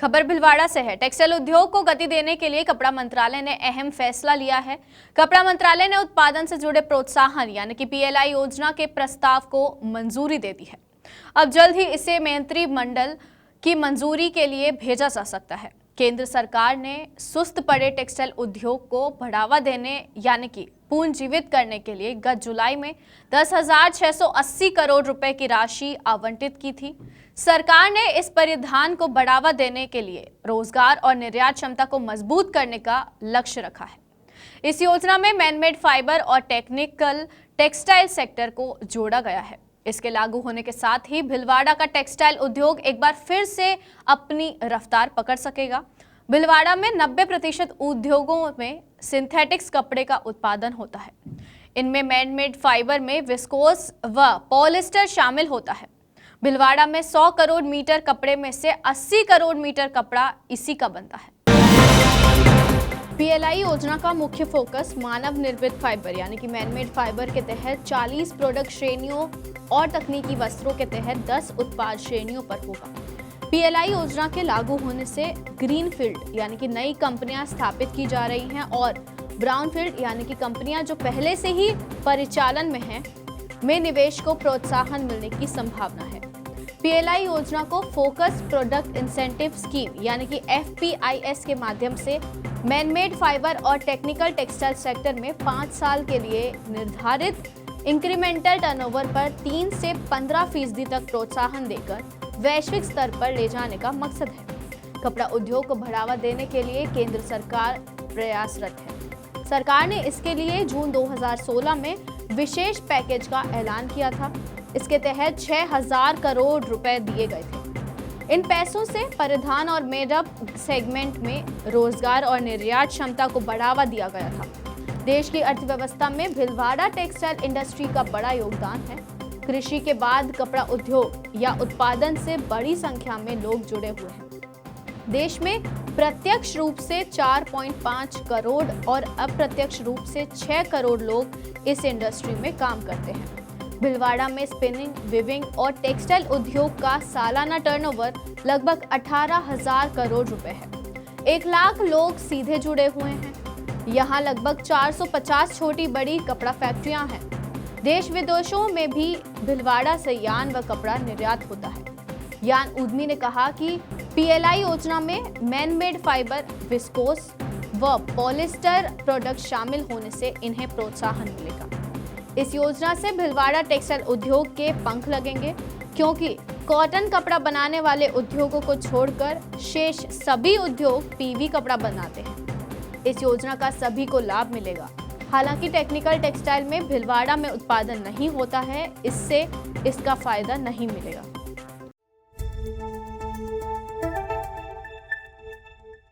खबर भिलवाड़ा से है। टेक्सटाइल उद्योग को गति देने के लिए कपड़ा मंत्रालय ने अहम फैसला लिया है। कपड़ा मंत्रालय ने उत्पादन से जुड़े प्रोत्साहन यानी कि पीएलआई योजना के प्रस्ताव को मंजूरी दे दी है। अब जल्द ही इसे मंत्रिमंडल की मंजूरी के लिए भेजा जा सकता है। केंद्र सरकार ने सुस्त पड़े टेक्सटाइल उद्योग को बढ़ावा देने यानी कि पुनर्जीवित करने के लिए गत जुलाई में 10,680 करोड़ रुपए की राशि आवंटित की थी। सरकार ने इस परिधान को बढ़ावा देने के लिए रोजगार और निर्यात क्षमता को मजबूत करने का लक्ष्य रखा है। इस योजना में मैनमेड फाइबर और टेक्निकल टेक्सटाइल सेक्टर को जोड़ा गया है। इसके लागू होने के साथ ही भिलवाड़ा का टेक्सटाइल उद्योग एक बार फिर से अपनी रफ्तार पकड़ सकेगा। भिलवाड़ा में 90% उद्योगों में सिंथेटिक्स कपड़े का उत्पादन होता है। इनमें मैनमेड फाइबर में विस्कोस व पॉलिस्टर शामिल होता है। भिलवाड़ा में 100 करोड़ मीटर कपड़े में से 80 करोड़ मीटर कपड़ा इसी का बनता है। पीएलआई योजना का मुख्य फोकस मानव निर्मित फाइबर यानी कि मैनमेड फाइबर के तहत 40 प्रोडक्ट श्रेणियों और तकनीकी वस्त्रों के तहत 10 उत्पाद श्रेणियों पर होगा। पीएलआई योजना के लागू होने से ग्रीनफील्ड यानी कि नई कंपनियां स्थापित की जा रही हैं और ब्राउनफील्ड यानी कि कंपनियां जो पहले से ही परिचालन में हैं में निवेश को प्रोत्साहन मिलने की संभावना है। पीएलआई योजना को फोकस प्रोडक्ट इंसेंटिव स्कीम यानी कि FPIS के माध्यम से मैनमेड फाइबर और टेक्निकल टेक्सटाइल सेक्टर में 5 साल के लिए निर्धारित इंक्रीमेंटल टर्नओवर पर 3 से 15% तक प्रोत्साहन देकर वैश्विक स्तर पर ले जाने का मकसद है। कपड़ा उद्योग को बढ़ावा देने के लिए केंद्र सरकार प्रयासरत है। सरकार ने इसके लिए जून 2016 में विशेष पैकेज का ऐलान किया था। इसके तहत 6,000 करोड़ रुपए दिए गए थे। इन पैसों से परिधान और मेडअप सेगमेंट में रोजगार और निर्यात क्षमता को बढ़ावा दिया गया था। देश की अर्थव्यवस्था में भिलवाड़ा टेक्सटाइल इंडस्ट्री का बड़ा योगदान है। कृषि के बाद कपड़ा उद्योग या उत्पादन से बड़ी संख्या में लोग जुड़े हुए हैं। देश में प्रत्यक्ष रूप से 4.5 करोड़ और अप्रत्यक्ष रूप से 6 करोड़ लोग इस इंडस्ट्री में काम करते हैं। भिलवाड़ा में स्पिनिंग, विविंग और टेक्सटाइल उद्योग का सालाना टर्नओवर लगभग 18,000 करोड़ रुपए है। 1 लाख लोग सीधे जुड़े हुए हैं। यहाँ लगभग 450 छोटी बड़ी कपड़ा फैक्ट्रियां हैं। देश विदेशों में भी भिलवाड़ा से यान व कपड़ा निर्यात होता है। यान उद्यमी ने कहा कि पीएलआई योजना में मैनमेड फाइबर, विस्कोस व पॉलिस्टर प्रोडक्ट शामिल होने से इन्हें प्रोत्साहन मिलेगा। इस योजना से भिलवाड़ा टेक्सटाइल उद्योग के पंख लगेंगे, क्योंकि कॉटन कपड़ा बनाने वाले उद्योगों को छोड़कर शेष सभी उद्योग पीवी कपड़ा बनाते हैं। इस योजना का सभी को लाभ मिलेगा। हालांकि टेक्निकल टेक्सटाइल में भिलवाड़ा में उत्पादन नहीं होता है, इससे इसका फायदा नहीं मिलेगा।